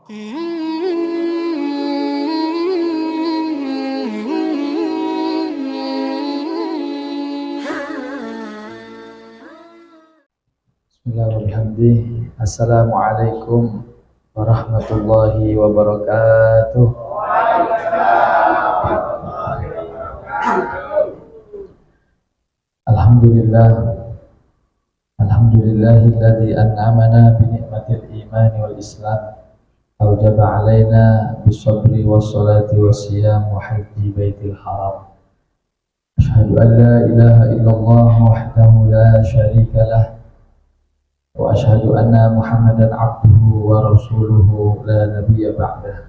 Bismillahirrahmanirrahim. Assalamualaikum warahmatullahi wabarakatuh. Alhamdulillahilladzi an'amana bi ni'matil iman wal islam. Aujaba alaina bisabri wassalati wassiyam wa hajji baitil haram. Asyhadu an la ilaha illallah wahdahu la syarika lah. Wa asyhadu anna Muhammadan abduhu wa rasuluhu la nabiyya ba'dah.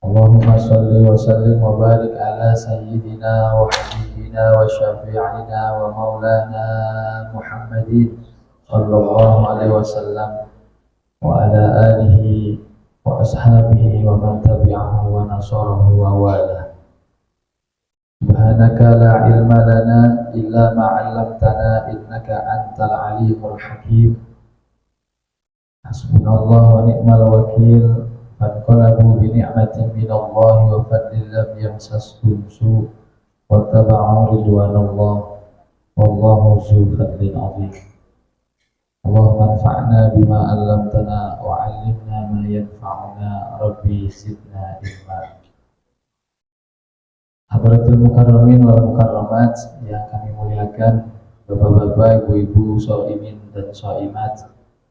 Allahumma salli wa sallim wa barik ala sayyidina wa habibina wa syafi'ina wa maulana Muhammadin sallallahu alaihi wasallam wa ala alihi wa ashabihi wa man tabi'ahu wa nasarahu wa wala. Subhanaka la ilma lana illa ma 'allamtana innaka antal alimul hakim. Hasbunallahu wa ni'mal wakil. Fanqalabu bi ni'matin minallahi wa fadlin lam yamsashum su' wa taba'u ridwanallah wallahu zu fadlin 'azim. Allahumma anfa'na bima 'allamtana wa 'allimna ma yanfa'una rabbi zidna ilma. Hadratul mukarramin wal mukarramat yang kami muliakan, bapak-bapak, ibu-ibu, shaimin dan shaimat,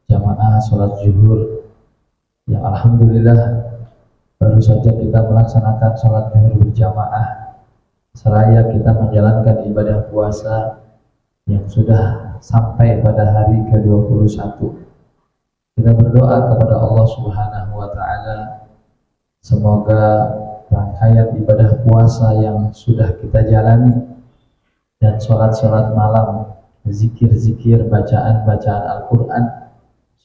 jamaah salat zuhur yang alhamdulillah baru saja kita melaksanakan salat zuhur berjamaah seraya kita menjalankan ibadah puasa yang sudah sampai pada hari ke-21. Kita berdoa kepada Allah Subhanahu wa taala, semoga rangkaian ibadah puasa yang sudah kita jalani dan sholat-sholat malam, zikir-zikir, bacaan-bacaan Al-Quran,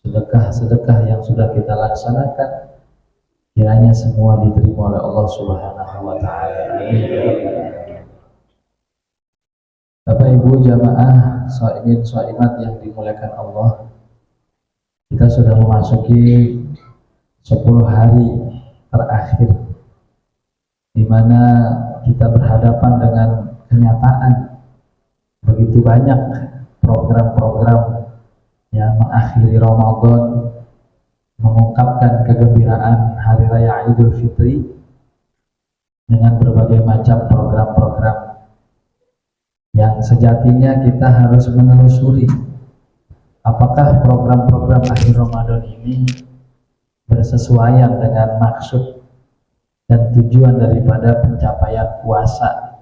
sedekah-sedekah yang sudah kita laksanakan, kiranya semua diterima oleh Allah Subhanahu wa taala. Amin. Bapak Ibu jamaah shaimin shaimat yang dimuliakan Allah, kita sudah memasuki 10 hari terakhir di mana kita berhadapan dengan kenyataan begitu banyak program-program yang mengakhiri Ramadan, mengungkapkan kegembiraan Hari Raya Idul Fitri dengan berbagai macam program-program yang sejatinya kita harus menelusuri apakah program-program akhir Ramadan ini bersesuaian dengan maksud dan tujuan daripada pencapaian puasa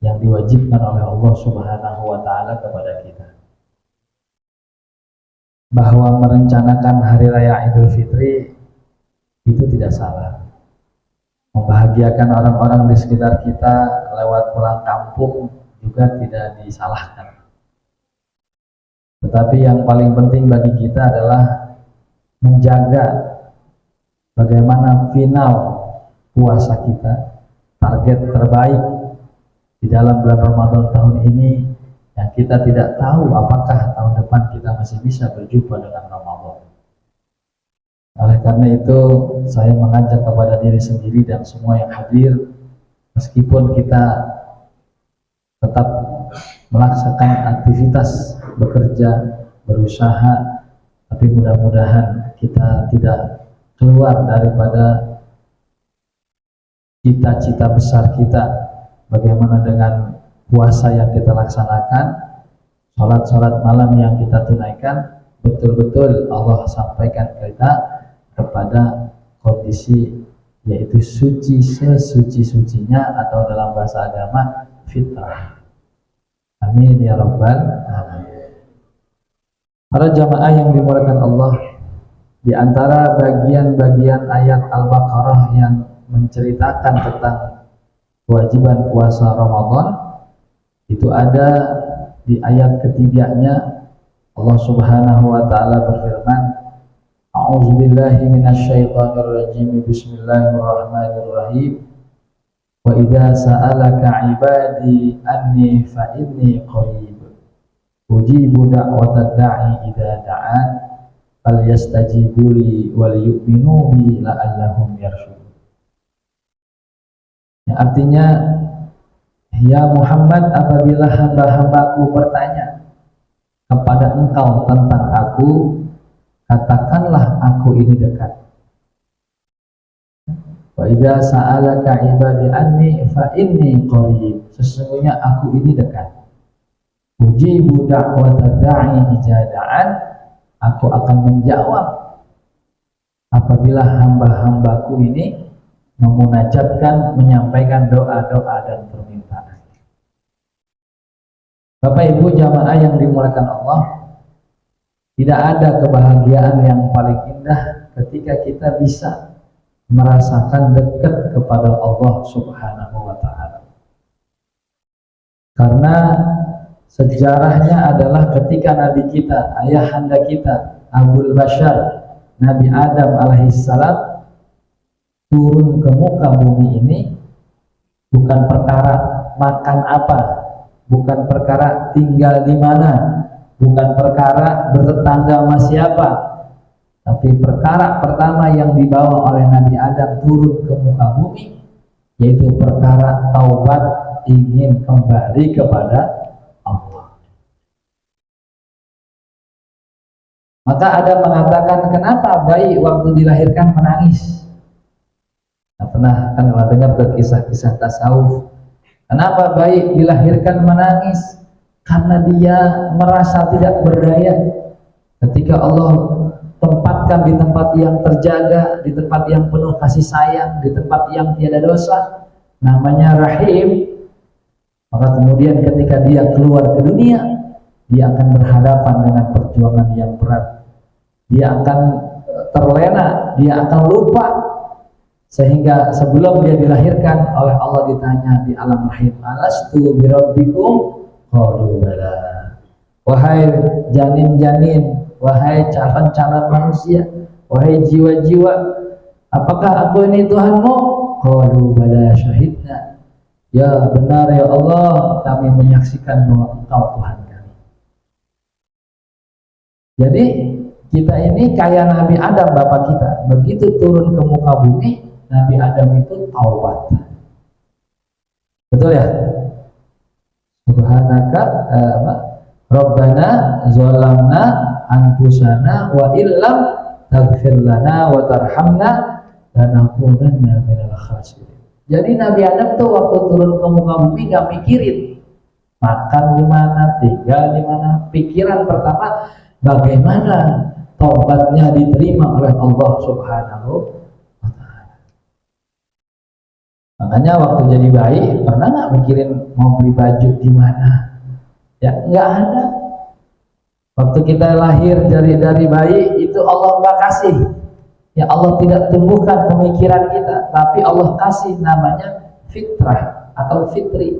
yang diwajibkan oleh Allah Subhanahu wa taala kepada kita. Bahwa merencanakan Hari Raya Idul Fitri itu tidak salah. Membahagiakan orang-orang di sekitar kita lewat pulang kampung juga tidak disalahkan. Tetapi yang paling penting bagi kita adalah menjaga bagaimana final puasa kita, target terbaik di dalam bulan Ramadan tahun ini, yang kita tidak tahu apakah tahun depan kita masih bisa berjumpa dengan Ramadan. Oleh karena itu, saya mengajak kepada diri sendiri dan semua yang hadir, meskipun kita tetap melaksanakan aktivitas, bekerja, berusaha, tapi mudah-mudahan kita tidak keluar daripada cita-cita besar kita. Bagaimana dengan puasa yang kita laksanakan, sholat-sholat malam yang kita tunaikan, betul-betul Allah sampaikan kita kepada kondisi yaitu suci sesuci-sucinya, atau dalam bahasa agama fitrah. Amin ya rabbal alamin. Para jamaah yang dimuliakan Allah, di antara bagian-bagian ayat Al-Baqarah yang menceritakan tentang kewajiban puasa Ramadan, itu ada di ayat ketiganya. Allah Subhanahu wa taala berfirman, A'udzubillahi minasyaitonir rajim. Bismillahirrahmanirrahim. Wa idza sa'alaka 'ibadi anni fa inni qarib. Ujibu da'watad da'i idza da'an falyastajibu li wal yu'minu bi la'allahum yarshudun. Ya, artinya, ya Muhammad, apabila hamba-hambaku bertanya kepada engkau tentang aku, katakanlah aku ini dekat. Wa idza sa'alaka ibadi anni fa inni qarib. Sesungguhnya aku ini dekat. Ujibu da'wata da'i idza da'an. Aku akan menjawab apabila hamba-hambaku ini memunajatkan, menyampaikan doa-doa dan permintaan. Bapak Ibu jamaah yang dimuliakan Allah, tidak ada kebahagiaan yang paling indah ketika kita bisa merasakan dekat kepada Allah Subhanahu wa Ta'ala. Karena sejarahnya adalah ketika Nabi kita, ayahanda kita, Abul Bashar, Nabi Adam alaihissalam turun ke muka bumi ini bukan perkara makan apa, bukan perkara tinggal di mana, bukan perkara bertetangga sama siapa, tapi perkara pertama yang dibawa oleh Nabi Adam turun ke muka bumi yaitu perkara taubat, ingin kembali kepada Allah. Maka ada mengatakan, kenapa bayi waktu dilahirkan menangis? Nah, pernah kan kalau dengar kisah-kisah tasawuf, kenapa bayi dilahirkan menangis? Karena dia merasa tidak berdaya. Ketika Allah tempatkan di tempat yang terjaga, di tempat yang penuh kasih sayang, di tempat yang tiada dosa, namanya rahim, maka kemudian ketika dia keluar ke dunia, dia akan berhadapan dengan perjuangan yang berat. Dia akan terlena, dia akan lupa, sehingga sebelum dia dilahirkan oleh Allah ditanya di alam rahim, alastu birabbikum? Qalu bala. Wahai janin-janin, wahai calon-calon manusia, wahai jiwa-jiwa, apakah aku ini Tuhanmu? Qalu bala syahidna. Ya benar ya Allah, kami menyaksikan bahwa Engkau Tuhan kami. Jadi kita ini kayak Nabi Adam bapak kita, begitu turun ke muka bumi, Nabi Adam itu taubat. Betul ya? Subhanaka Rabbana zalamna anfusana wa illam taghfir lana wa tarhamna lanakunanna minal khasirin. Jadi Nabi Adam tuh waktu turun ke muka bumi gak mikirin makan di mana, tinggal di mana. Pikiran pertama bagaimana taubatnya diterima oleh Allah Subhanahu wa Ta'ala. Makanya waktu jadi bayi pernah nggak mikirin mau beli baju di mana? Ya nggak ada. Waktu kita lahir dari bayi itu Allah nggak kasih. Ya Allah tidak tumbuhkan pemikiran kita, tapi Allah kasih namanya fitrah atau fitri.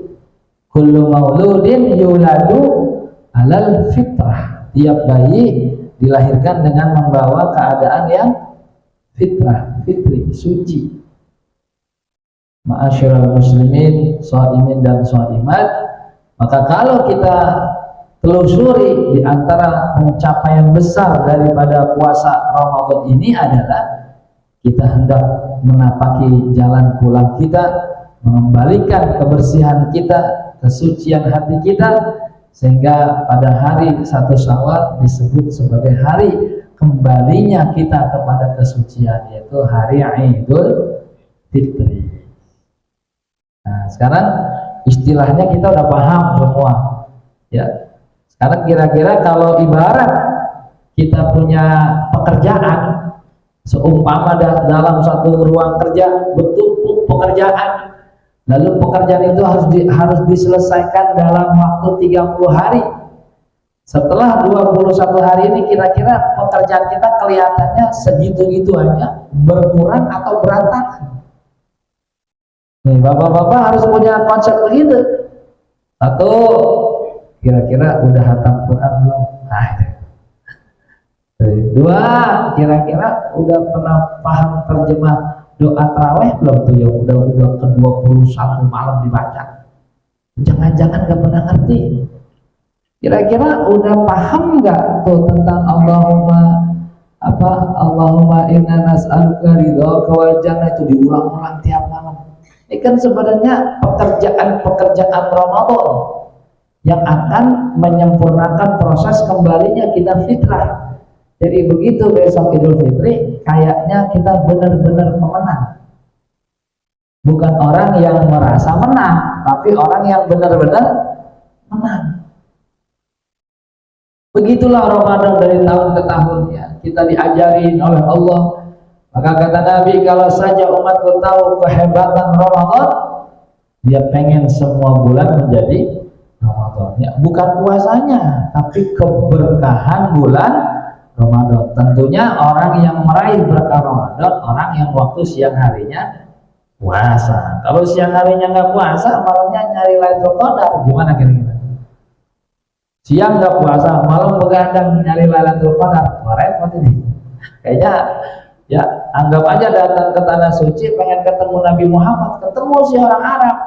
Kullu mauludin yuladu alal fitrah. Tiap bayi dilahirkan dengan membawa keadaan yang fitrah, fitri, suci. Ma'asyiral muslimin, shaimin dan shaimat, maka kalau kita telusuri di antara pencapaian besar daripada puasa Ramadan ini adalah kita hendak menapaki jalan pulang kita, mengembalikan kebersihan kita, kesucian hati kita, sehingga pada hari 1 Syawal disebut sebagai hari kembalinya kita kepada kesucian, yaitu hari Idul Fitri. Nah, sekarang istilahnya kita udah paham semua. Ya. Sekarang kira-kira kalau ibarat kita punya pekerjaan, seumpama dalam satu ruang kerja bertumpuk pekerjaan, lalu pekerjaan itu harus diselesaikan dalam waktu 30 hari. Setelah 21 hari ini kira-kira pekerjaan kita kelihatannya segitu-gitu aja, berkurang atau berantakan. Nih, bapak-bapak harus punya konsep begitu. Satu, kira-kira udah hatam Quran belum? Nah, dua, kira-kira udah pernah paham terjemah doa tarawih belum tuh ya? Udah ke 21 malam dibaca. Jangan-jangan gak pernah ngerti. Kira-kira udah paham gak tuh tentang Allahumma apa Allahumma inna nas'aluka ridhaka wal jannah, itu diulang-ulang tiap malam. Ini kan sebenarnya pekerjaan Ramadan yang akan menyempurnakan proses kembalinya kita fitrah. Jadi begitu besok Idul Fitri, kayaknya kita benar-benar pemenang. Bukan orang yang merasa menang, tapi orang yang benar-benar menang. Begitulah Ramadan dari tahun ke tahun ya. Kita diajarin oleh Allah. Maka kata Nabi, kalau saja umatku tahu kehebatan Ramadan, dia pengen semua bulan menjadi Ramadan. Ya, bukan puasanya, tapi keberkahan bulan Ramadan. Tentunya orang yang meraih berkah Ramadan, orang yang waktu siang harinya puasa. Kalau siang harinya nggak puasa, malamnya nyari Lailatul Qadar, gimana kira-kira? Siang nggak puasa, malam begadang nyari Lailatul Qadar, repot ini. Kayaknya ya anggap aja datang ke tanah suci pengen ketemu Nabi Muhammad, ketemu si orang Arab.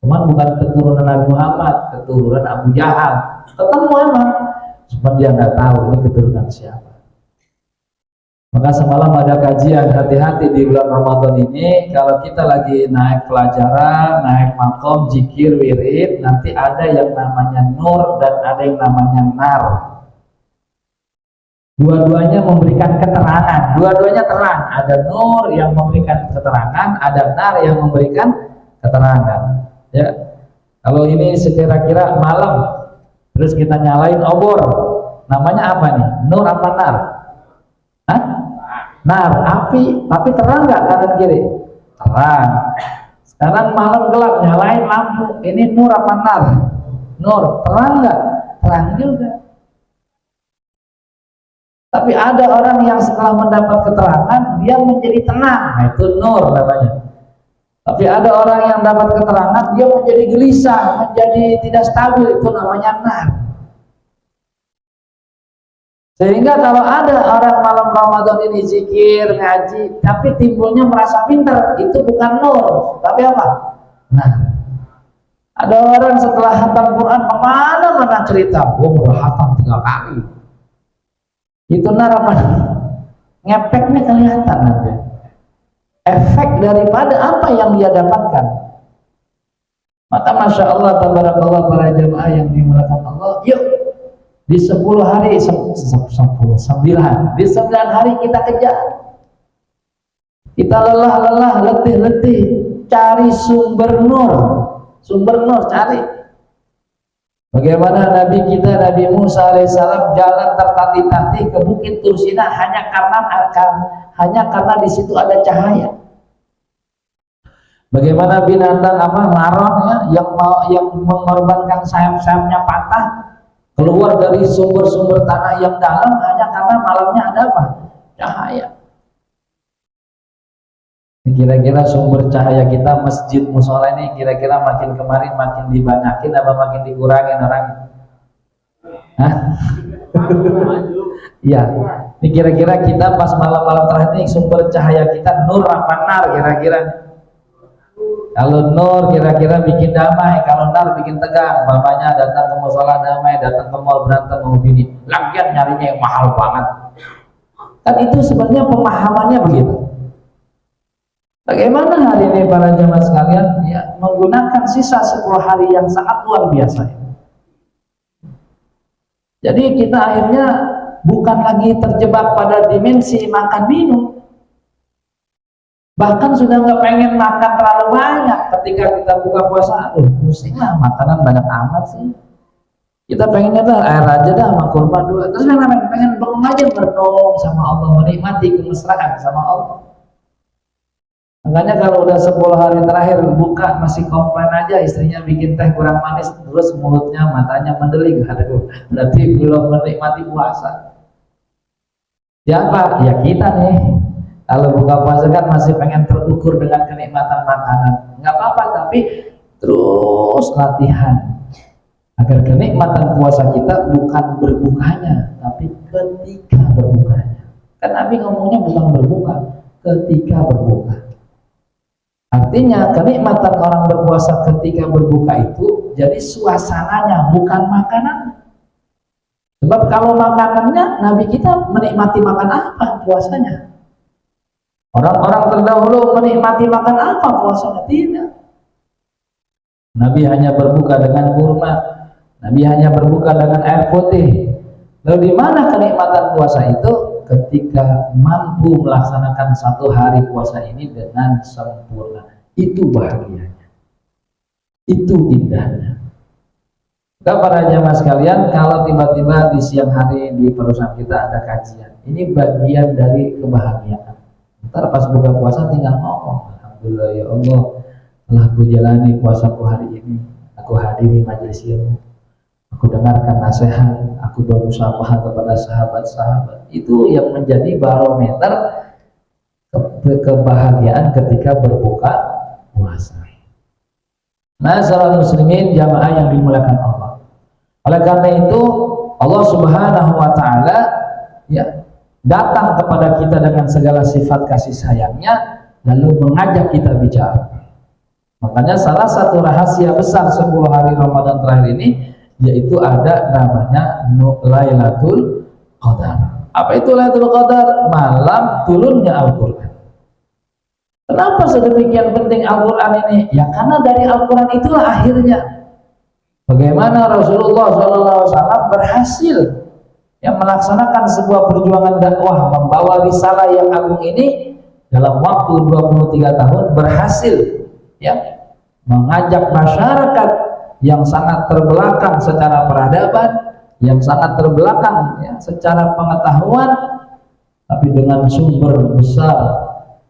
Cuman bukan keturunan Nabi Muhammad, keturunan Abu Jahal. Ketemu emang, cuma dia nggak tahu ini keturunan siapa. Maka semalam ada kajian, hati-hati di bulan Ramadan ini, kalau kita lagi naik pelajaran, naik makom, zikir, wirid, nanti ada yang namanya nur dan ada yang namanya nar. Dua-duanya memberikan keterangan, dua-duanya terang. Ada nur yang memberikan keterangan, ada nar yang memberikan keterangan. Ya, kalau ini sekira-kira malam, terus kita nyalain obor, namanya apa nih? Nur apa nar? Hah? Nar, api, tapi terang nggak kanan kiri? Terang. Sekarang malam gelap, nyalain lampu, ini nur apa nar? Nur, terang nggak? Terang juga. Tapi ada orang yang setelah mendapat keterangan, dia menjadi tenang, nah itu nur namanya. Tapi ada orang yang dapat keterangan, dia menjadi gelisah, menjadi tidak stabil, itu namanya nar. Sehingga kalau ada orang malam Ramadan ini zikir, ngaji, tapi timbulnya merasa pintar, itu bukan nur, tapi apa? Nah, ada orang setelah hatam Quran kemana-mana cerita, gua udah hatam 3 kali. Itu nar apa? Ngepeknya kelihatan nanti. Efek daripada apa yang dia dapatkan. Maka Masya Allah, tabarakallah para jamaah yang dimuliakan Allah, yuk di 10 hari, 9 di 9 hari kita kejar, kita lelah-lelah, letih-letih, cari sumber nur, cari. Bagaimana Nabi kita, Nabi Musa alaihissalam jalan tertatih-tatih ke Bukit Tursina hanya karena di situ ada cahaya. Bagaimana binatang maron ya, yang mengorbankan sayap-sayapnya patah, keluar dari sumber-sumber tanah yang dalam hanya karena malamnya ada apa? Cahaya. Kira-kira sumber cahaya kita, masjid musola ini kira-kira makin kemarin makin dibanyakin apa makin dikurangin orangnya? Hah? Iya. Ini kira-kira kita pas malam-malam terakhir ini sumber cahaya kita nur apa nar kira-kira? Kalau nur kira-kira bikin damai, kalau nar bikin tegang. Mamanya datang ke musola damai, datang ke mall berantem mau bini, lagian nyarinya yang mahal banget. Kan itu sebenarnya pemahamannya begitu. Bagaimana hari ini para jemaah sekalian ya, menggunakan sisa 10 hari yang sangat luar biasa. Jadi kita akhirnya bukan lagi terjebak pada dimensi makan minum. Bahkan sudah nggak pengen makan terlalu banyak ketika kita buka puasa. Aduh, pusing lah makanan banyak amat sih. Kita pengennya dah air aja dah sama kurma 2. Terus pengen bengong aja merenung sama Allah, menikmati kemesraan sama Allah. Makanya kalau udah 10 hari terakhir buka masih komplain aja, istrinya bikin teh kurang manis, terus mulutnya matanya mendelik, aduh, berarti belum menikmati puasa. Siapa? Ya kita nih. Kalau buka puasa kan masih pengen terukur dengan kenikmatan makanan, nggak apa-apa, tapi terus latihan agar kenikmatan puasa kita bukan berbukanya, tapi ketika berbukanya. Kan Nabi ngomongnya bukan berbuka, ketika berbuka. Artinya kenikmatan orang berpuasa ketika berbuka itu jadi suasananya, bukan makanan. Sebab kalau makanannya, Nabi kita menikmati makan apa puasanya? Orang-orang terdahulu menikmati makan apa puasanya? Tidak. Nabi hanya berbuka dengan kurma, Nabi hanya berbuka dengan air putih. Lalu di mana kenikmatan puasa itu? Ketika mampu melaksanakan satu hari puasa ini dengan sempurna. Itu bahagianya, itu indahnya. Maka para jamaah sekalian, kalau tiba-tiba di siang hari di perusahaan kita ada kajian, ini bagian dari kebahagiaan. Ntar pas buka puasa tinggal ngomong, alhamdulillah ya Allah, telah aku jalani puasaku hari ini, aku hadiri majelis ilmu, aku dengarkan nasihat, aku berusaha kepada sahabat-sahabat. Itu yang menjadi barometer kebahagiaan ketika berbuka puasa. Masyaallah muslimin jamaah yang dimuliakan Allah. Oleh karena itu Allah Subhanahu wa taala ya datang kepada kita dengan segala sifat kasih sayangnya, lalu mengajak kita bicara. Makanya salah satu rahasia besar 10 hari Ramadan terakhir ini yaitu ada namanya Lailatul Qadar. Apa itu Lailatul Qadar? Malam turunnya Al-Qur'an. Kenapa sedemikian penting Al-Quran ini? Ya karena dari Al-Quran itulah akhirnya bagaimana Rasulullah SAW berhasil yang melaksanakan sebuah perjuangan dakwah, membawa risalah yang agung ini dalam waktu 23 tahun berhasil ya mengajak masyarakat yang sangat terbelakang secara peradaban, yang sangat terbelakang ya, secara pengetahuan, tapi dengan sumber besar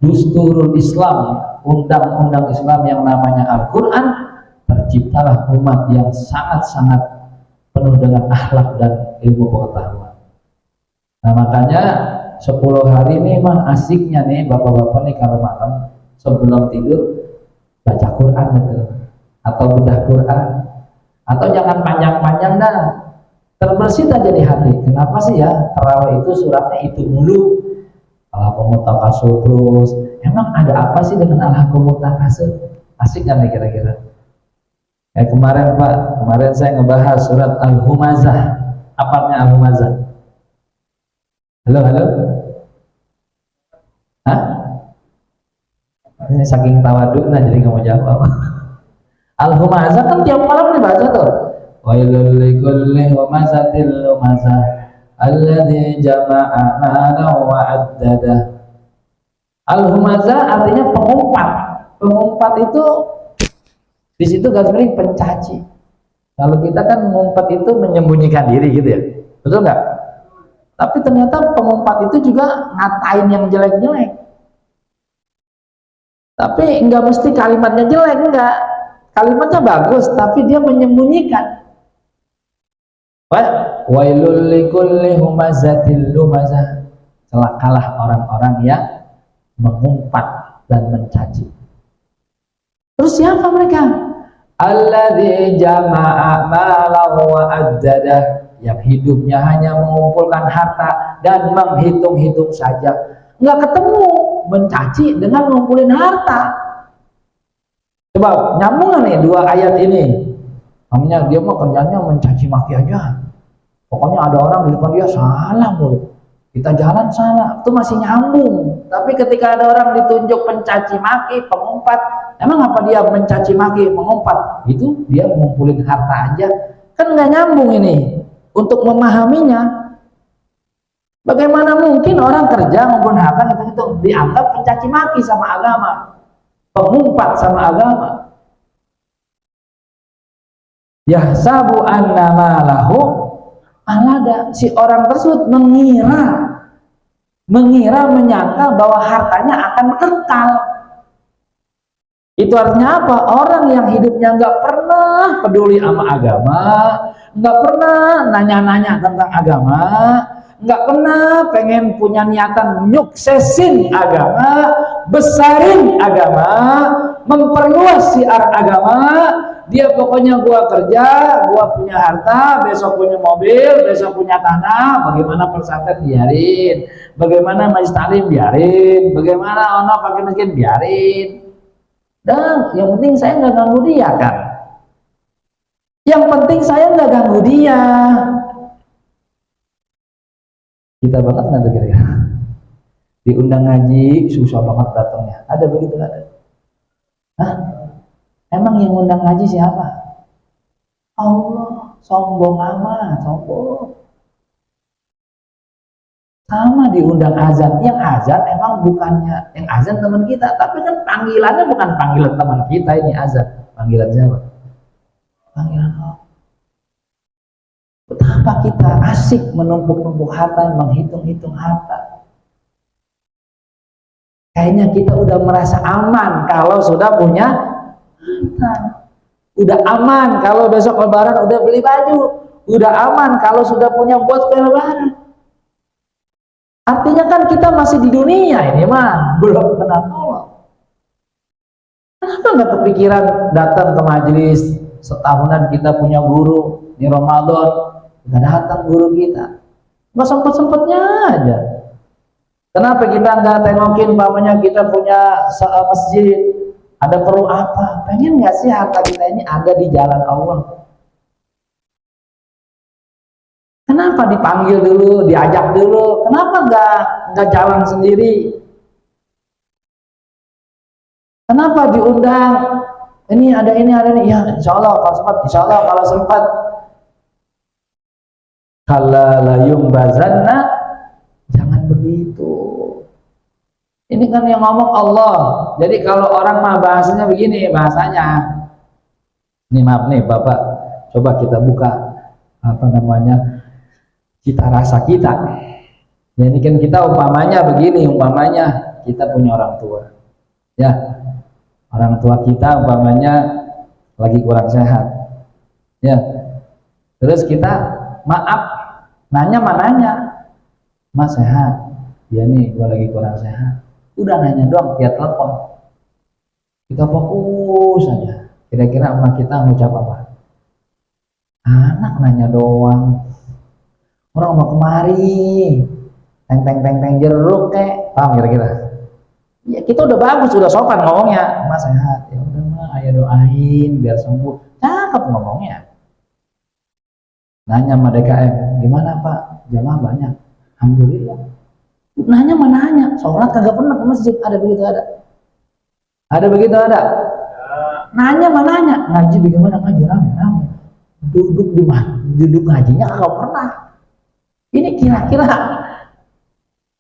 Dusturul Islam, undang-undang Islam yang namanya Al-Quran, terciptalah umat yang sangat-sangat penuh dengan akhlak dan ilmu pengetahuan. Nah makanya 10 hari ini mah asiknya nih bapak-bapak nih kalau malam sebelum tidur baca Quran gitu, atau bedah Quran, atau jangan panjang-panjang dah, terbersit aja di hati. Kenapa sih ya tarawih itu suratnya itu mulu? Alhaqumut takasur terus. Emang ada apa sih dengan alhaqumut takasur? Asik kan nih kira-kira? Kemarin Pak, kemarin saya ngebahas surat Al-Humazah. Apanya Al-Humazah? Halo? Hah? Ini saking tawaduknya jadi nggak mau jawab. Al-Humazah kan tiap malam dibaca tuh. Wailul likulli humazatil lumazah alladzi jama'a malan wa addada. Al-Humazah artinya pengumpat. Pengumpat itu di situ garis miring pencaci. Kalau kita kan mengumpat itu menyembunyikan diri gitu ya, betul nggak? Tapi ternyata pengumpat itu juga ngatain yang jelek-jelek. Tapi nggak mesti kalimatnya jelek, enggak. Kalimatnya bagus, tapi dia menyembunyikan. Wailul likulli humazatil lumazah. Celakalah orang-orang yang mengumpat dan mencaci. Terus siapa mereka? Alladzi jama'a malahu wa addada, yang hidupnya hanya mengumpulkan harta dan menghitung-hitung saja. Nggak ketemu mencaci dengan ngumpulin harta. Coba nyambung nih dua ayat ini. Namanya dia mah kerjanya mencaci maki aja. Pokoknya ada orang di depan dia salah mulu, kita jalan salah, itu masih nyambung. Tapi ketika ada orang ditunjuk pencaci maki, pengumpat, emang apa dia mencaci maki, mengumpat? Itu dia ngumpulin harta aja, kan nggak nyambung ini. Untuk memahaminya, bagaimana mungkin orang kerja ngumpulin harta itu dianggap pencaci maki sama agama, pengumpat sama agama? Yahsabu annama lahu alada, si orang tersebut menyangka bahwa hartanya akan kekal. Itu artinya apa? Orang yang hidupnya nggak pernah peduli sama agama, nggak pernah nanya-nanya tentang agama, nggak pernah pengen punya niatan nyuksesin agama, besarin agama, memperluas siar agama. Dia pokoknya gua kerja, gua punya harta, besok punya mobil, besok punya tanah, bagaimana pesantren biarin, bagaimana majelis taklim biarin, bagaimana ono fakir miskin biarin. Dan yang penting saya nggak ganggu dia kan. Yang penting saya nggak ganggu dia. kita banget nggak tuh kira-kira? Diundang ngaji susah banget datangnya. Ada begitu ada? Hah? Emang yang undang ngaji siapa? Allah. Sombong amat, sombong. Sama diundang azan, yang azan emang bukannya, yang azan teman kita, tapi kan panggilannya bukan panggilan teman kita ini azan. Panggilan siapa? Panggilan Allah. Betapa kita asik menumpuk-numpuk harta, menghitung-hitung harta. Kayaknya kita udah merasa aman kalau sudah punya harta. Udah aman kalau besok lebaran udah beli baju. Udah aman kalau sudah punya buat kue lebaran. Artinya kan kita masih di dunia ini mah, belum kenal Allah. Kenapa nggak kepikiran datang ke majelis setahunan kita punya guru di Ramadan, kita datang guru kita, nggak sempet-sempetnya aja. Kenapa kita nggak tengokin pamannya kita punya masjid, ada perlu apa? Pengen nggak sih harta kita ini ada di jalan Allah? Kenapa dipanggil dulu, diajak dulu? Kenapa nggak jalan sendiri? Kenapa diundang? Ini ada ini. Ya, insya Allah kalau sempat. Insya Allah kalau sempat. Kala layung bazanna, jangan begitu. Ini kan yang ngomong Allah. Jadi kalau orang mah bahasanya begini, bahasanya. Ini maaf nih Bapak, coba kita buka apa namanya? Cita rasa kita. Ya, ini kan kita umpamanya begini, umpamanya kita punya orang tua. Ya, orang tua kita umpamanya lagi kurang sehat. Ya, terus kita maaf, nanya Mas sehat? Ya nih, gua lagi kurang sehat. Udah nanya doang, via telepon. Kita fokus saja. Kira-kira emak kita ngucap apa? Anak nanya doang. Orang mau kemari, teng jeruk kek, paham kira-kira? Ya kita udah bagus, udah sopan ngomongnya, Mas sehat, ya udah mah, ayo doain biar sembuh, cakep ngomongnya. Nanya sama DKM, gimana Pak? Jamaah banyak, alhamdulillah. Nanya, sholat kagak pernah ke masjid, ada begitu ada? Ada begitu ada? Nanya, ngaji bagaimana? Ngaji rame, duduk ngajinya kagak pernah. Ini kira-kira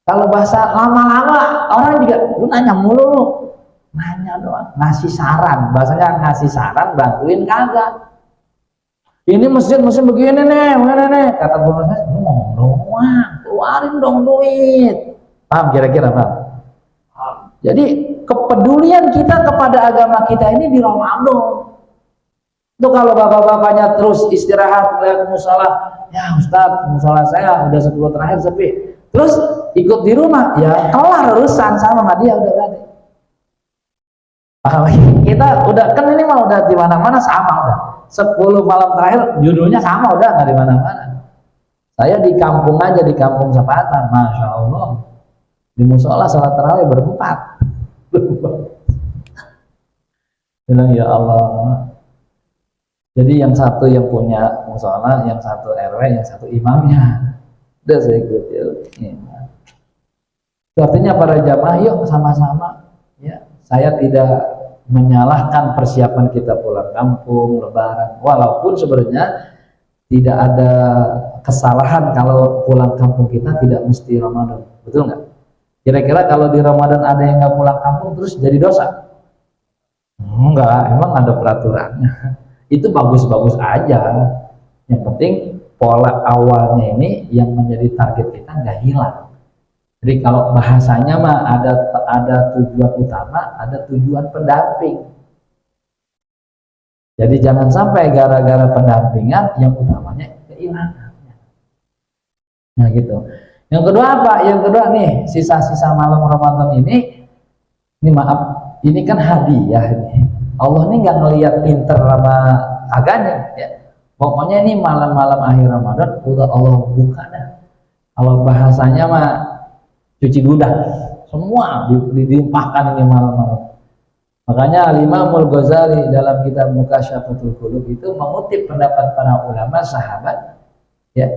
kalau bahasa lama-lama orang juga lu nanya mulu, nanya doang, ngasih saran, bahasanya ngasih saran, bantuin kagak. Ini masjid begini nih, kata Bu Mas, lu ngomong doang, keluarin dong duit. Paham kira-kira Pak? Jadi kepedulian kita kepada agama kita ini di Ramadan. Itu kalau bapak-bapaknya terus istirahat melihat musola, ya Ustadz musola saya udah 10 terakhir sepi, terus ikut di rumah, ya kelar urusan sama dia udah berarti. Kita udah kan ini mah udah di mana-mana sama udah 10 malam terakhir judulnya sama udah nggak di mana-mana. Saya di kampung aja, di kampung Sepatan, masya Allah di musola salat tarawih berempat. Bilang ya Allah. Jadi yang satu yang punya musola, yang satu RW, yang satu imamnya. Udah saya ikut ya. Artinya para jamaah yuk sama-sama ya. Saya tidak menyalahkan persiapan kita pulang kampung, lebaran. Walaupun sebenarnya tidak ada kesalahan kalau pulang kampung kita tidak mesti Ramadan. Betul nggak? Kira-kira kalau di Ramadan ada yang nggak pulang kampung terus jadi dosa? Enggak, emang ada peraturannya. Itu bagus-bagus aja. Yang penting pola awalnya ini yang menjadi target kita nggak hilang. Jadi kalau bahasanya mah ada tujuan utama, ada tujuan pendamping. Jadi jangan sampai gara-gara pendampingan yang utamanya kehilangan. Nah gitu. Yang kedua apa? Yang kedua nih sisa-sisa malam Ramadan ini maaf, ini kan hadiah nih. Allah ini nggak ngelihat pinter sama agaknya ya. Pokoknya ini malam-malam akhir Ramadan udah Allah buka dah. Kalau bahasanya mah cuci gudang, semua dilimpahkan ini malam-malam. Makanya Imamul Ghazali dalam kitab Mukasyafatul Qulub itu mengutip pendapat para ulama sahabat ya.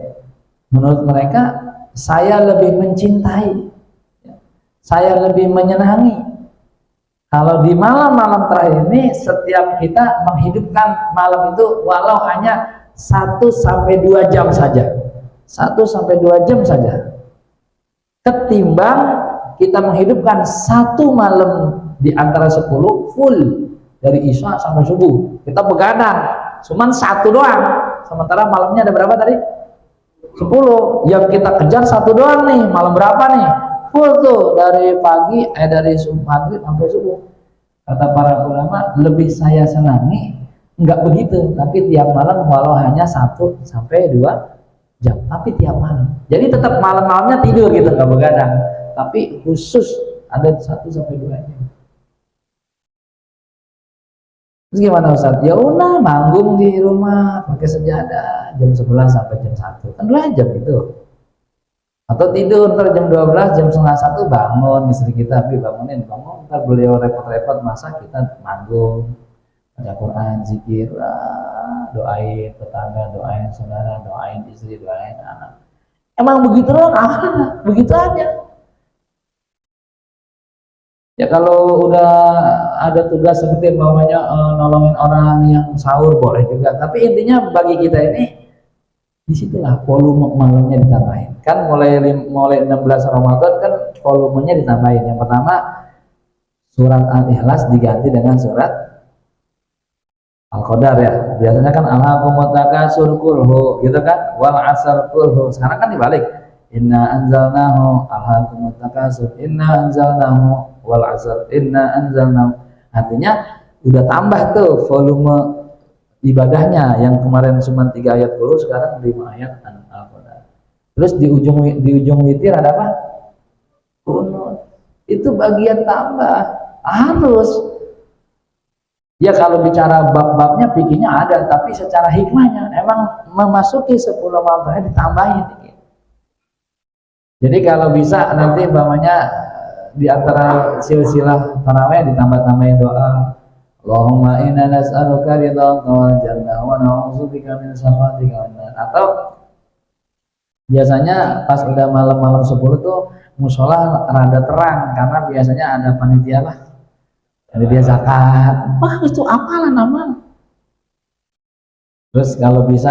Menurut mereka saya lebih mencintai, saya lebih menyenangi kalau di malam-malam terakhir ini setiap kita menghidupkan malam itu walau hanya 1 sampai 2 jam saja, 1 sampai 2 jam saja, ketimbang kita menghidupkan 1 malam di antara 10 full dari Isya sampai subuh. Kita begadang cuman 1 doang, sementara malamnya ada berapa tadi? 10. Yang kita kejar 1 doang nih, malam berapa nih? Full tuh dari pagi dari maghrib sampai subuh. Kata para ulama, lebih saya senangi enggak begitu, tapi tiap malam walau hanya 1 sampai 2 jam, tapi tiap malam. Jadi tetap malam-malamnya tidur gitu, enggak begadang, tapi khusus ada 1 sampai 2 jam. Terus gimana Ustaz? Ya udah manggung di rumah pakai sejadah jam 11 sampai jam 1, kan 2 jam itu. Atau tidur ntar jam 12, jam setengah 1 bangun istri kita, tapi bangun, ntar beliau repot-repot masa kita manggung baca Quran, zikir, doain tetangga, doain saudara, doain istri, doain anak. Emang begitu loh, begitu aja. Ya kalau udah ada tugas seperti namanya nolongin orang yang sahur boleh juga, tapi intinya bagi kita ini disitulah volume malamnya ditambahin. Kan mulai 16 Ramadan kan volumenya ditambahin. Yang pertama surat Al-Ikhlas diganti dengan surat Al-Qadar ya. Biasanya kan alhaqumut takasur kulhu gitu kan, wal asr kulhu. Sekarang kan dibalik. Inna anzalnahu alhaqumut takasur, inna anzalnahu wal asr, inna anzalnahu. Artinya udah tambah tuh volume ibadahnya, yang kemarin cuma 3 ayat dulu, sekarang 5 ayat Al-Qadar. Terus di ujung witir ada apa? Kunut. Itu bagian tambah. Harus. Ya kalau bicara bab-babnya pikirnya ada, tapi secara hikmahnya emang memasuki 10 malam terakhir ditambahin. Jadi kalau bisa nanti umpamanya di antara silsilah tarawih ditambah-tambahin doa. Allahumma inna nas'aluka ridhaka wal jannah wa na'udzubika min sakhatika wan nar. Atau biasanya pas udah malam-malam 10 tuh musola rada terang karena biasanya ada panitia lah. Panitia zakat. Wah, itu apalah nama. Terus kalau bisa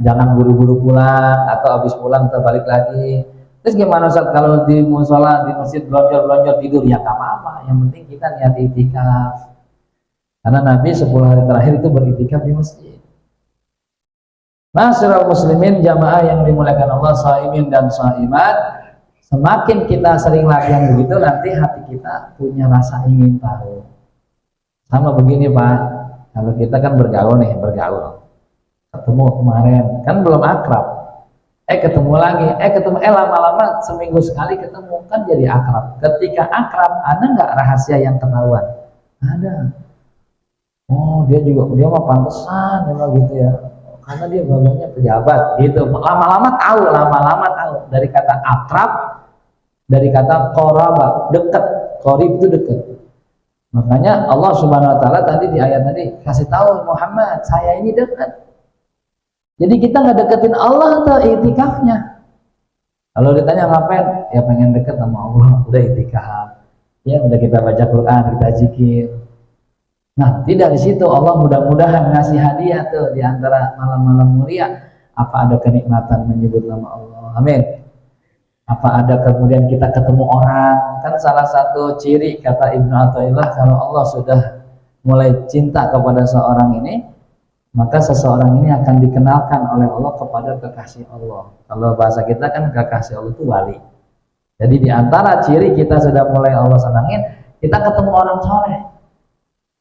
jangan buru-buru pulang, atau habis pulang kita balik lagi. Terus gimana Ustaz kalau di musola, di masjid belonjor-belonjor tidur? Ya nggak apa-apa, yang penting kita niat iktikaf. Karena Nabi 10 hari terakhir itu beriktikaf di masjid. Ma'asyiral muslimin, jamaah yang dimuliakan Allah, shaimin dan shaimat, semakin kita sering latihan begitu, nanti hati kita punya rasa ingin tahu. Sama begini Pak, kalau kita kan bergaul, ketemu kemarin, kan belum akrab, ketemu lagi, lama-lama seminggu sekali ketemu, kan jadi akrab. Ketika akrab, ada nggak rahasia yang ketahuan? Ada. Oh, dia mah pantesan emang gitu ya, karena dia bagiannya pejabat gitu. Lama-lama tahu dari kata akrab, dari kata qoraba, dekat. Qorib itu dekat. Makanya Allah Subhanahu wa taala tadi di ayat tadi kasih tahu Muhammad, saya ini dekat. Jadi kita nggak deketin Allah atau itikafnya. Kalau ditanya ngapain? Ya pengen dekat sama Allah, udah itikaf. Ya udah kita baca Quran, kita zikir. Nah, dari situ Allah mudah-mudahan ngasih hadiah tuh di antara malam-malam mulia. Apa ada kenikmatan menyebut nama Allah? Amin. Apa ada kemudian kita ketemu orang? Kan salah satu ciri kata Ibnu Athaillah, kalau Allah sudah mulai cinta kepada seorang ini, maka seseorang ini akan dikenalkan oleh Allah kepada kekasih Allah. Kalau bahasa kita kan kekasih Allah itu wali. Jadi di antara ciri kita sudah mulai Allah senangin, kita ketemu orang soleh.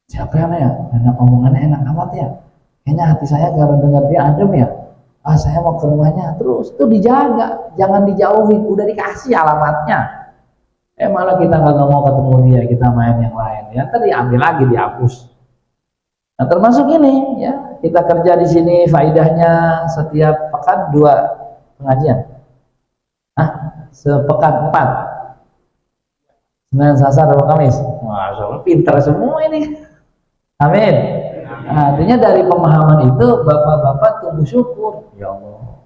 Siapa yang ya? Enak, omongannya enak amat ya. Kayaknya hati saya kalau dengar dia adem ya. Saya mau ke rumahnya. Terus itu dijaga, jangan dijauhin. Udah dikasih alamatnya. Malah kita nggak mau ketemu dia, kita main yang lain. Ya, tadi ambil lagi, dihapus. Nah, termasuk ini ya, kita kerja di sini, faidahnya setiap pekan 2 pengajian. Sepekan 4. Senin, Selasa, Rabu, Kamis. Wah, pintar semua ini. Amin. Nah, artinya dari pemahaman itu bapak-bapak tumbuh syukur. Ya Allah,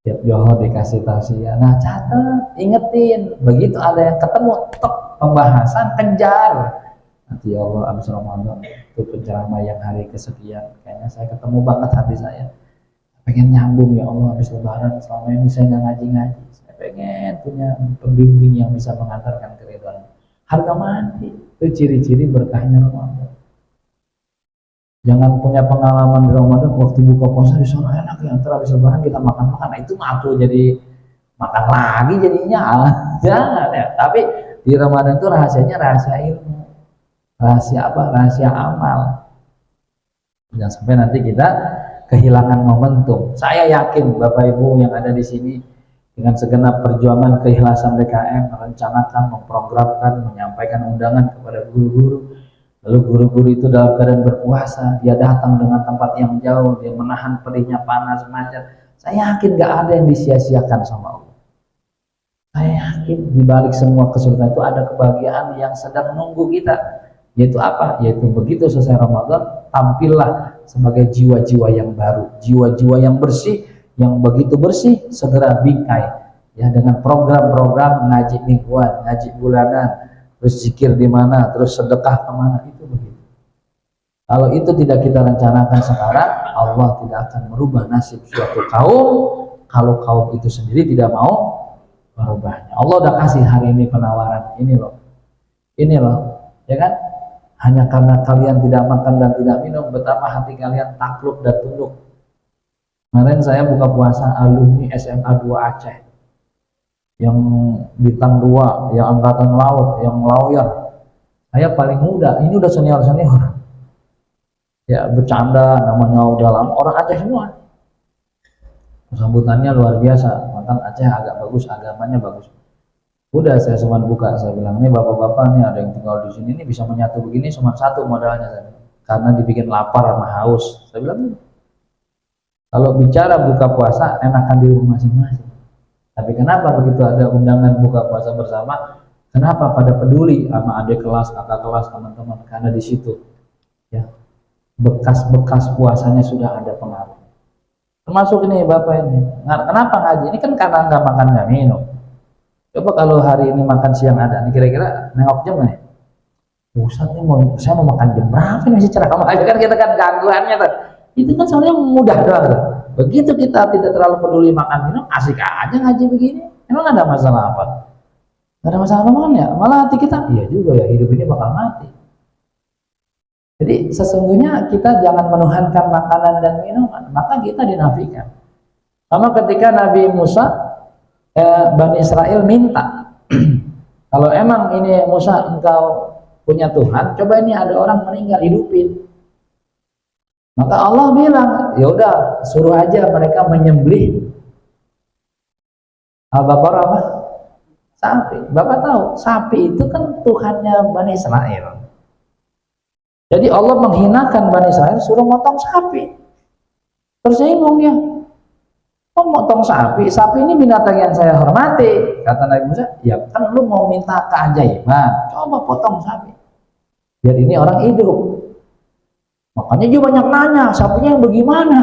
Tiap johor dikasih tausiah. Nah, catat, ingetin. Begitu ada yang ketemu, tek, pembahasan, kejar. Nanti ya Allah, abis Ramadan itu penceramah yang hari kesekian. Kayaknya saya ketemu banget hati saya. Pengen nyambung ya Allah, habis Lebaran selama ini saya nggak ngaji-ngaji. Saya pengen punya pembimbing yang bisa mengantarkan keridhaan. Harga mati. Itu ciri-ciri berkahnya Ramadan. Jangan punya pengalaman di Ramadan waktu buka puasa di sana enak ya, ntar habis Lebaran kita makan-makan. Nah, itu matu jadi makan lagi jadinya. Jangan ya. Tapi di Ramadan itu rahasianya rahasia ilmu. Rahasia apa? Rahasia amal. Jangan sampai nanti kita kehilangan momentum. Saya yakin Bapak Ibu yang ada di sini dengan segenap perjuangan keikhlasan DKM merencanakan, memprogramkan, menyampaikan undangan kepada guru-guru. Lalu guru-guru itu dalam keadaan berpuasa, dia datang dengan tempat yang jauh, dia menahan pedihnya panas macet. Saya yakin gak ada yang disia-siakan sama Allah. Saya yakin di balik semua kesulitan itu ada kebahagiaan yang sedang menunggu kita. Yaitu apa? Yaitu begitu selesai Ramadan, tampillah sebagai jiwa-jiwa yang baru, jiwa-jiwa yang bersih, yang begitu bersih segera bingkai ya, dengan program-program ngaji mingguan, ngaji bulanan, terus zikir di mana, terus sedekah kemana, itu begitu. Kalau itu tidak kita rencanakan sekarang, Allah tidak akan merubah nasib suatu kaum kalau kaum itu sendiri tidak mau merubahnya. Allah udah kasih hari ini penawaran, ini loh, ya kan? Hanya karena kalian tidak makan dan tidak minum, betapa hati kalian takluk dan tunduk. Kemarin saya buka puasa alumni SMA 2 Aceh, yang bintang 2, yang angkatan laut, yang lawyer. Saya paling muda, ini udah senior-senior. Ya bercanda, namanya udah lama, orang Aceh semua. Sambutannya luar biasa, mantan Aceh agak bagus, agamanya bagus. Udah saya cuma buka, saya bilang, ini bapak-bapak nih ada yang tinggal di sini, ini bisa menyatu begini cuma satu modalnya, saya bilang. Karena dibikin lapar sama haus. Saya bilang, kalau bicara buka puasa enakan di rumah masing-masing. Tapi kenapa begitu ada undangan buka puasa bersama, kenapa pada peduli sama adik kelas, kakak kelas, teman-teman? Karena di situ ya bekas-bekas puasanya sudah ada pengaruh. Termasuk ini bapak ini, kenapa ngaji? Ini kan karena nggak makan nggak minum. Coba kalau hari ini makan siang ada, nih kira-kira nengok jam nih. Ustaz nih saya mau makan jam berapa nih, masih ceramah aja kan, kita kan gangguannya tuh. Itu kan soalnya mudah doang tuh. Begitu kita tidak terlalu peduli makan minum, asik aja ngaji begini. Emang ada masalah apa? Gak ada masalah apa kan ya? Malah hati kita, iya juga ya, hidup ini bakal mati. Jadi sesungguhnya kita jangan menuhankan makanan dan minuman, maka kita dinafikan. Sama ketika Nabi Musa, Bani Israel minta, kalau emang ini Musa engkau punya Tuhan, coba ini ada orang meninggal, hidupin. Maka Allah bilang, ya udah suruh aja mereka menyembelih Al-Baqarah apa? Sapi. Bapak tahu, sapi itu kan Tuhannya Bani Israel. Jadi Allah menghinakan Bani Israel, suruh motong sapi. Tersinggung dia. Kok motong sapi? Sapi ini binatang yang saya hormati. Kata Nabi Musa, ya kan lu mau minta keajaiban, coba potong sapi. Biar ini orang hidup. Makanya dia banyak nanya, sapinya yang bagaimana?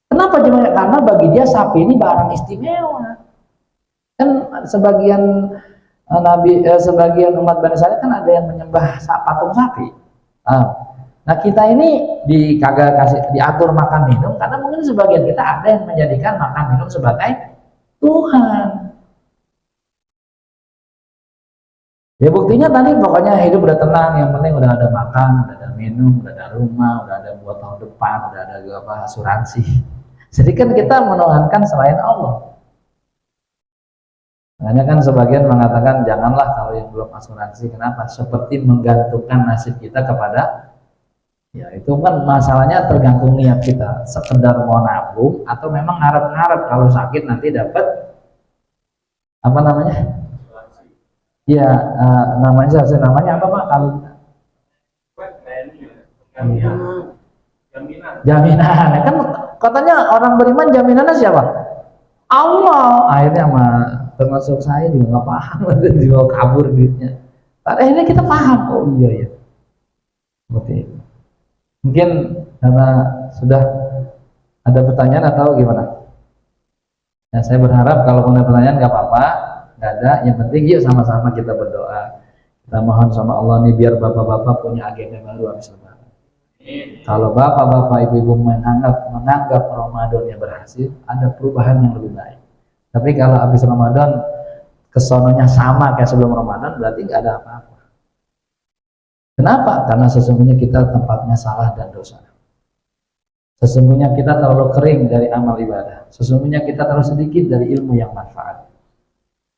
Kenapa dia banyak? Karena bagi dia sapi ini barang istimewa. Kan sebagian sebagian umat Bani Israil kan ada yang menyembah patung sapi. Nah kita ini kagak kasih diatur makan minum karena mungkin sebagian kita ada yang menjadikan makan minum sebagai Tuhan. Ya buktinya tadi pokoknya hidup udah tenang, yang penting udah ada makan, udah ada minum, udah ada rumah, udah ada buat tahun depan, udah ada apa asuransi. Jadi kan kita menuhankan selain Allah. Makanya kan sebagian mengatakan janganlah kalau yang belum asuransi. Kenapa? Seperti menggantungkan nasib kita kepada, ya itu kan masalahnya tergantung niat kita. Sekedar mau nabung atau memang ngarep-ngarep kalau sakit nanti dapat apa namanya? Ya namanya apa Pak kalau jaminan. Kan katanya orang beriman jaminannya siapa? Allah. Akhirnya termasuk saya juga nggak paham, dibawa kabur duitnya. Akhirnya kita paham, oh iya ya, seperti itu. Mungkin karena sudah ada pertanyaan atau gimana? Ya, saya berharap kalau punya pertanyaan nggak apa-apa, nggak ada. Yang penting yuk sama-sama kita berdoa. Kita mohon sama Allah nih biar bapak-bapak punya agenda baru habis Lebaran. Kalau bapak-bapak, ibu-ibu menganggap Ramadannya berhasil, ada perubahan yang lebih baik. Tapi kalau habis Ramadan kesononya sama kayak sebelum Ramadan, berarti nggak ada apa-apa. Kenapa? Karena sesungguhnya kita tempatnya salah dan dosa. Sesungguhnya kita terlalu kering dari amal ibadah. Sesungguhnya kita terlalu sedikit dari ilmu yang manfaat.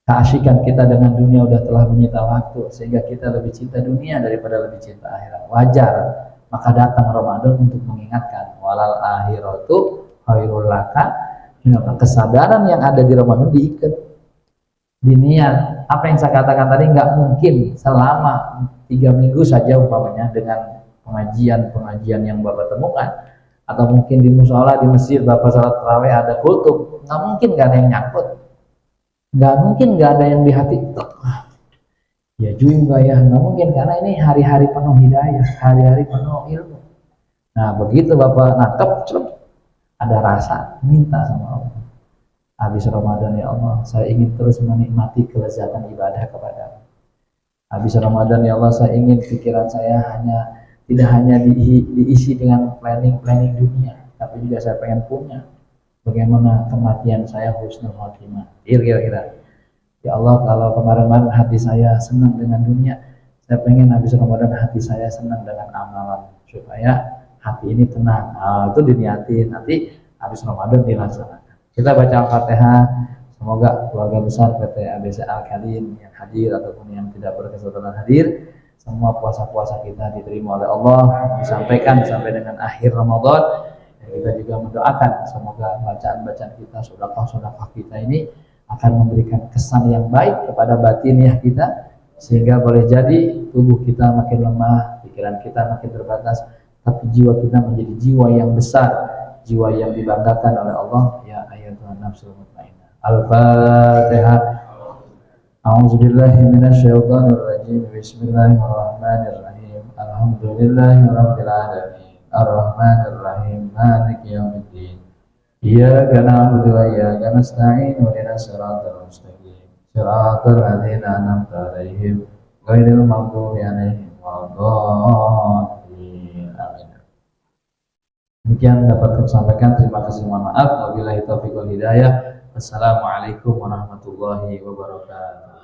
Keasyikan kita dengan dunia udah telah menyita waktu, sehingga kita lebih cinta dunia daripada lebih cinta akhirat. Wajar, maka datang Ramadan untuk mengingatkan walal akhiratu khairul laka. Kesadaran yang ada di Ramadan diikat di niat. Apa yang saya katakan tadi nggak mungkin selama 3 minggu saja umpamanya dengan pengajian yang Bapak temukan, atau mungkin di musola di masjid Bapak salat tarawih ada kultum, nggak mungkin nggak ada yang nyangkut, nggak mungkin nggak ada yang di hati. Ya juga ya, nggak mungkin, karena ini hari-hari penuh hidayah, hari-hari penuh ilmu. Nah begitu Bapak nangkep, ada rasa minta sama Allah. Habis Ramadan ya Allah, saya ingin terus menikmati kelezatan ibadah kepadamu. Habis Ramadan ya Allah, saya ingin pikiran saya tidak hanya diisi dengan planning dunia, tapi juga saya pengen punya bagaimana kematian saya husnul khotimah. Kira-kira ya Allah, kalau kemarin-kemarin hati saya senang dengan dunia, saya pengen habis Ramadan hati saya senang dengan amalan, supaya hati ini tenang. Nah, itu diniatin, nanti habis Ramadan dilaksanakan. Kita baca Al-Fatihah. Semoga keluarga besar PT ABC Al-Kalim yang hadir ataupun yang tidak berkesempatan hadir, semua puasa-puasa kita diterima oleh Allah, disampaikan sampai dengan akhir Ramadan. Dan kita juga mendoakan semoga bacaan-bacaan kita, sedekah-sedekah kita ini akan memberikan kesan yang baik kepada batiniah kita, sehingga boleh jadi tubuh kita makin lemah, pikiran kita makin terbatas, tapi jiwa kita menjadi jiwa yang besar, jiwa yang dibanggakan oleh Allah. Ya ayyatuhan nafsul mutmainnah. Al-Fatihah. A'udzubillahi minasyaitonirrajim. Bismillahirrahmanirrahim. Alhamdulillahirabbil alamin. Arrahmanirrahim. Maliki yaumiddin. Iyyaka na'budu wa iyyaka nasta'in. Ihdinas siratal mustaqim. Siratal ladzina an'amta 'alaihim ghairil maghdubi 'alaihim waladdallin. Amin. Demikian dapat kami sampaikan. Terima kasih, mohon maaf. Wabillahi taufiq wal hidayah. Assalamualaikum warahmatullahi wabarakatuh.